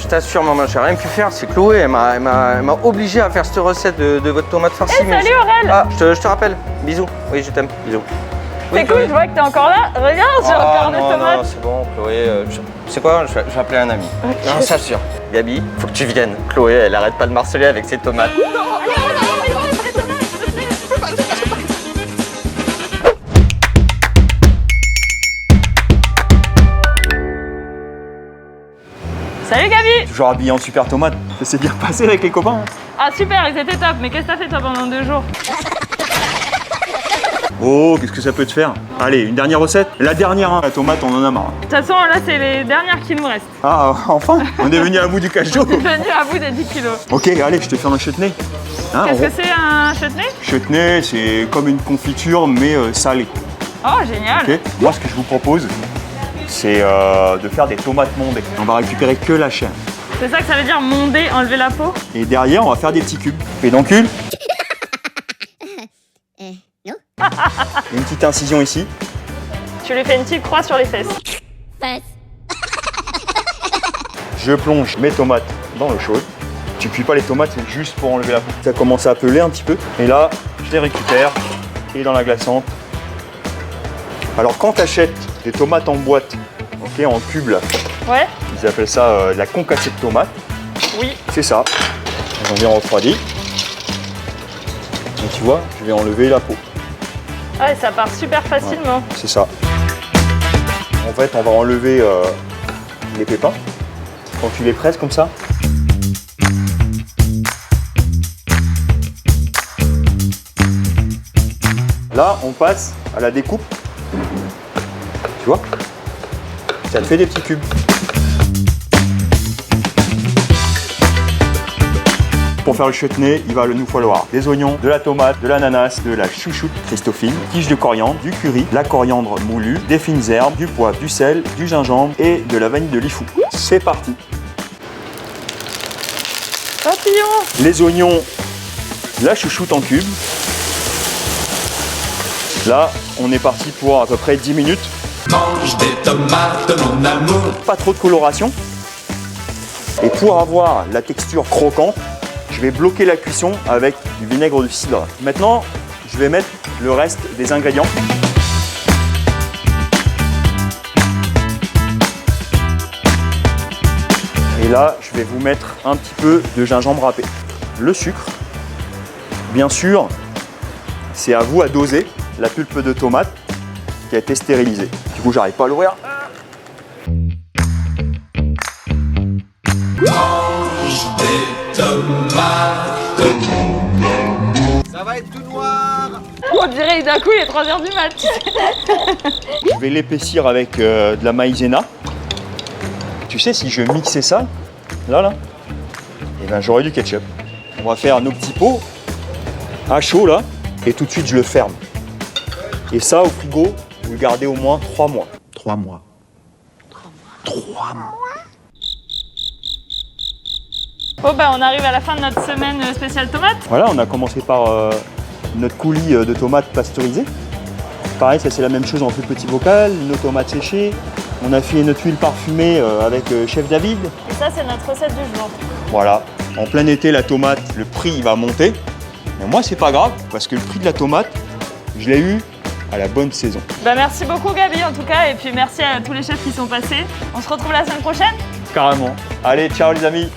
Je t'assure, maman, j'ai rien pu faire. C'est Chloé, elle m'a obligé à faire cette recette de votre tomate farcie. Hey, salut Aurel. Ah, je te rappelle. Bisous. Oui, je t'aime. Bisous. C'est Oui, cool, je vois que t'es encore là. Regarde, j'ai encore des non, tomates. non, c'est bon, Chloé. C'est quoi? Je vais appeler un ami. Okay. Non, ça sûr. Gabi, faut que tu viennes. Chloé, elle arrête pas de marceler avec ses tomates. Salut Gabi. Toujours habillé en super tomate. Ça s'est bien passé avec les copains. Ah super, ils étaient top. Mais qu'est-ce que t'as fait toi pendant 2 jours? Oh, qu'est-ce que ça peut te faire? Allez, une dernière recette. La dernière, hein. La tomate, on en a marre. De toute façon, là, c'est les dernières qui nous restent. Ah, enfin, on est venu à bout du cachot. On est venu à bout des 10 kilos. Ok, allez, je te fais un chutney. Hein, Qu'est-ce que c'est un chutney? Chutney, c'est comme une confiture, mais salée. Oh, génial. Ok. Moi, ce que je vous propose, c'est de faire des tomates mondées. On va récupérer que la chair. C'est ça que ça veut dire monder, enlever la peau? Et derrière, on va faire des petits cubes. Pédoncule. Une petite incision ici. Tu lui fais une petite croix sur les fesses. Je plonge mes tomates dans l'eau chaude. Tu cuis pas les tomates, c'est juste pour enlever la peau. Ça commence à peler un petit peu. Et là, je les récupère et dans la glaçante. Alors quand tu achètes des tomates en boîte, ok, en cube là, Ouais. ils appellent ça la concassée de tomates. Oui. C'est ça. Elles ont bien refroidi. Et tu vois, je vais enlever la peau. Ah, et ça part super facilement. C'est ça. En fait, on va enlever les pépins. Quand tu les presses comme ça. Là, on passe à la découpe. Tu vois? Ça te fait des petits cubes. Pour faire le chutney, il va nous falloir des oignons, de la tomate, de l'ananas, de la chouchoute christophine, tige de coriandre, du curry, de la coriandre moulue, des fines herbes, du poivre, du sel, du gingembre et de la vanille de Lifou. C'est parti. Papillon. Les oignons, la chouchoute en cubes. Là, on est parti pour à peu près 10 minutes. Mange des tomates, mon amour. Pas trop de coloration. Et pour avoir la texture croquante, je vais bloquer la cuisson avec du vinaigre de cidre. Maintenant, je vais mettre le reste des ingrédients. Et là, je vais vous mettre un petit peu de gingembre râpé. Le sucre, bien sûr, c'est à vous à doser la pulpe de tomate qui a été stérilisée. Du coup, j'arrive pas à l'ouvrir. Mange des tomates. Ça va être tout noir. On dirait d'un coup, il est 3h du mat. Je vais l'épaissir avec de la maïzena. Tu sais, si je mixais ça, là, et ben j'aurais du ketchup. On va faire nos petits pots à chaud là, et tout de suite je le ferme. Et ça au frigo, vous le gardez au moins 3 mois. 3 mois. 3 mois. Bon bah on arrive à la fin de notre semaine spéciale tomate. Voilà, on a commencé par notre coulis de tomates pasteurisées. Pareil, ça c'est la même chose en plus petit bocal, nos tomates séchées. On a fait notre huile parfumée avec Chef David. Et ça c'est notre recette du jour. Voilà, en plein été, la tomate, le prix il va monter. Mais moi, c'est pas grave, parce que le prix de la tomate, je l'ai eu à la bonne saison. Bah merci beaucoup Gabi en tout cas, et puis merci à tous les chefs qui sont passés. On se retrouve la semaine prochaine. Carrément. Allez, ciao les amis.